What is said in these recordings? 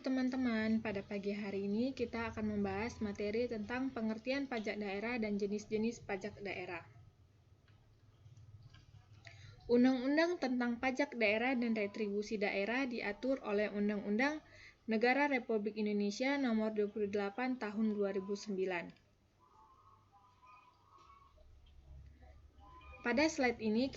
teman-teman, pada pagi hari ini kita akan membahas materi tentang pengertian pajak daerah dan jenis-jenis pajak daerah. Undang-Undang tentang Pajak Daerah dan Retribusi Daerah diatur oleh Undang-Undang Negara Republik Indonesia Nomor 28 Tahun 2009. Pada slide ini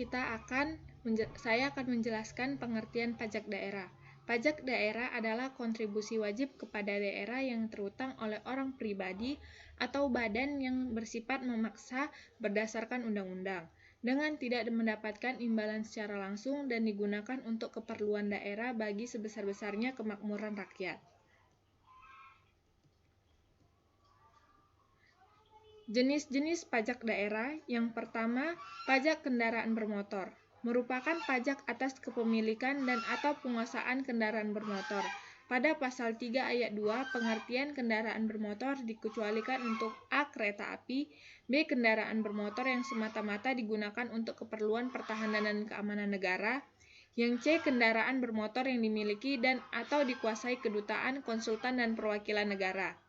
saya akan menjelaskan pengertian pajak daerah. Pajak daerah adalah kontribusi wajib kepada daerah yang terutang oleh orang pribadi atau badan yang bersifat memaksa berdasarkan undang-undang, dengan tidak mendapatkan imbalan secara langsung dan digunakan untuk keperluan daerah bagi sebesar-besarnya kemakmuran rakyat. Jenis-jenis pajak daerah. Yang pertama, pajak kendaraan bermotor. Merupakan pajak atas kepemilikan dan atau penguasaan kendaraan bermotor. Pada pasal 3 ayat 2, pengertian kendaraan bermotor dikecualikan untuk A. Kereta api, B. Kendaraan bermotor yang semata-mata digunakan untuk keperluan pertahanan dan keamanan negara, yang C. Kendaraan bermotor yang dimiliki dan atau dikuasai kedutaan, konsultan, dan perwakilan negara.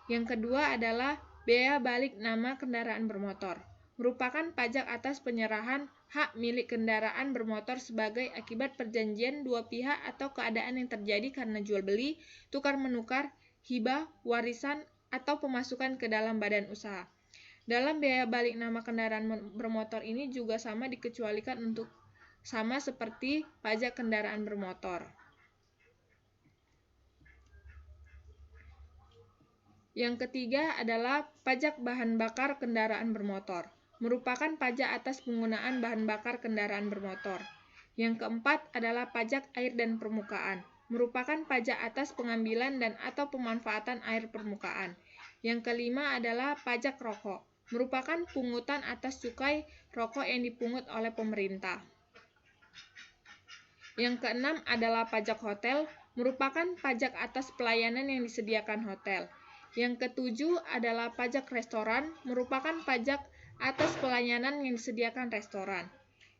Yang kedua adalah bea balik nama kendaraan bermotor. Merupakan pajak atas penyerahan hak milik kendaraan bermotor sebagai akibat perjanjian dua pihak atau keadaan yang terjadi karena jual beli, tukar-menukar, hibah, warisan, atau pemasukan ke dalam badan usaha. Dalam bea balik nama kendaraan bermotor ini juga sama dikecualikan untuk sama seperti pajak kendaraan bermotor. Yang ketiga adalah pajak bahan bakar kendaraan bermotor. Merupakan pajak atas penggunaan bahan bakar kendaraan bermotor. Yang keempat adalah pajak air dan permukaan. Merupakan pajak atas pengambilan dan atau pemanfaatan air permukaan. Yang kelima adalah pajak rokok. Merupakan pungutan atas cukai rokok yang dipungut oleh pemerintah. Yang keenam adalah pajak hotel. Merupakan pajak atas pelayanan yang disediakan hotel. Yang ketujuh adalah pajak restoran, merupakan pajak atas pelayanan yang disediakan restoran.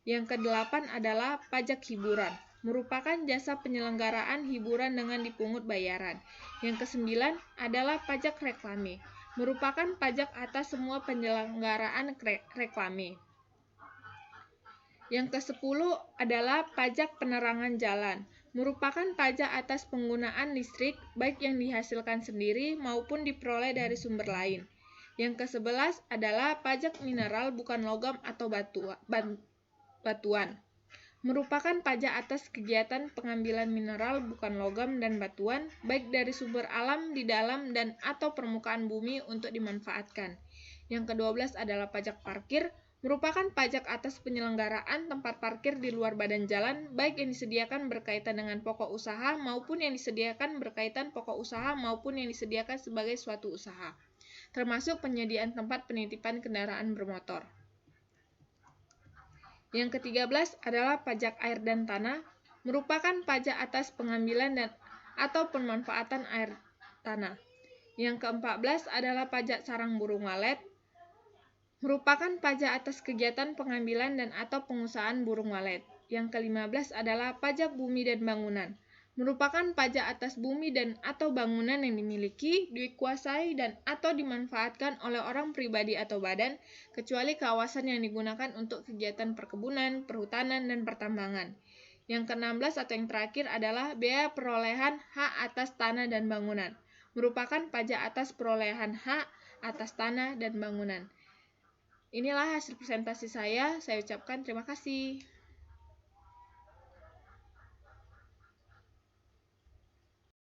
Yang kedelapan adalah pajak hiburan, merupakan jasa penyelenggaraan hiburan dengan dipungut bayaran. Yang kesembilan adalah pajak reklame, merupakan pajak atas semua penyelenggaraan reklame. Yang kesepuluh adalah pajak penerangan jalan, merupakan pajak atas penggunaan listrik baik yang dihasilkan sendiri maupun diperoleh dari sumber lain. Yang ke-11 adalah pajak mineral bukan logam atau batuan. Merupakan pajak atas kegiatan pengambilan mineral bukan logam dan batuan baik dari sumber alam di dalam dan atau permukaan bumi untuk dimanfaatkan. Yang ke-12 adalah pajak parkir. Merupakan pajak atas penyelenggaraan tempat parkir di luar badan jalan, baik yang disediakan berkaitan dengan pokok usaha maupun yang disediakan berkaitan pokok usaha maupun yang disediakan sebagai suatu usaha, termasuk penyediaan tempat penitipan kendaraan bermotor. Yang ke-13 adalah pajak air dan tanah, merupakan pajak atas pengambilan dan atau pemanfaatan air tanah. Yang ke-14 adalah pajak sarang burung walet, merupakan pajak atas kegiatan pengambilan dan atau pengusahaan burung walet. Yang ke-15 adalah pajak bumi dan bangunan. Merupakan pajak atas bumi dan atau bangunan yang dimiliki, dikuasai dan atau dimanfaatkan oleh orang pribadi atau badan, kecuali kawasan yang digunakan untuk kegiatan perkebunan, perhutanan, dan pertambangan. Yang ke-16 atau yang terakhir adalah bea perolehan hak atas tanah dan bangunan. Merupakan pajak atas perolehan hak atas tanah dan bangunan. Inilah hasil presentasi saya ucapkan terima kasih.